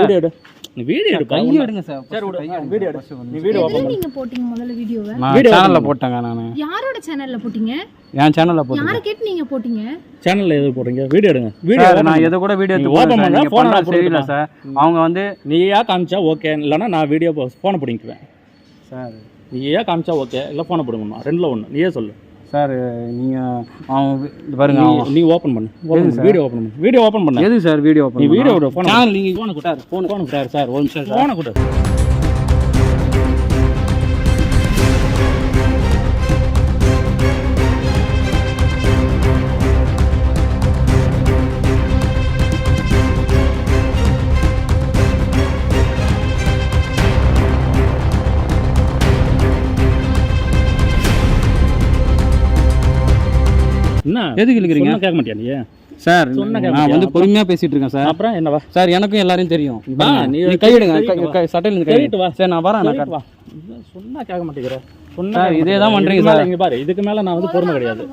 Video எடு. நீ video எடு. கையை எடுங்க சார். சரி விடு. கையை வீடியோ எடு. நீ வீடியோ ஓபன் பண்ணு. நீங்க போட்டீங்க முதல்ல வீடியோவை? நான் சேனல்ல போட்டேங்க நானு. யாரோட சேனல்ல போட்டீங்க? என் சேனல்ல போட்டேன். யாரை கேட்டு நீங்க போட்டீங்க? சேனல்ல எது போடுறீங்க? வீடியோ எடுங்க. வீடியோ நான் எது கூட வீடியோ எடுத்து ஓபன் பண்ணா போன் போன் சரியில்லை சார். அவங்க வந்து நீயா காமிச்சா ஓகே, இல்லைன்னா நான் வீடியோ போனை பிடிக்குவேன் சார். நீயா காமிச்சா ஓகே, இல்லை போனை பிடிக்கணுமா? ரெண்டில் ஒன்று நீயே சொல்லு சார். நீங்கள் அவங்க பாருங்க, நீ ஓப்பன் பண்ணு. வீடியோ ஓப்பன் பண்ணு. வீடியோ ஓப்பன் பண்ணு. எது சார் வீடியோ ஓப்பன்? நீ வீடியோ ஃபோன் சேனல் நீங்கள் ஃபோனை கொடுத்தாரு. ஃபோன் கொடுத்தாரு சார். ஒரு நிமிஷம் ஃபோனை கொடு. என்ன எதுக்கு இழுக்கிறீங்க? கேட்க மாட்டியா நீ? சார் நான் வந்து பொறுமையாக பேசிட்டு இருக்கேன் சார். அப்புறம் என்னவா சார்? எனக்கும் எல்லாரையும் தெரியும். நீ கையிடுங்க, சட்டையில கையிட்டு வா. சரி நான் வரேன். சொன்னா கேட்க மாட்டேங்கிற. சொன்னா இதே தான் பண்றீங்க சார். இங்க பாரு, இதுக்கு மேல நான் வந்து பொறுமை கிடையாது.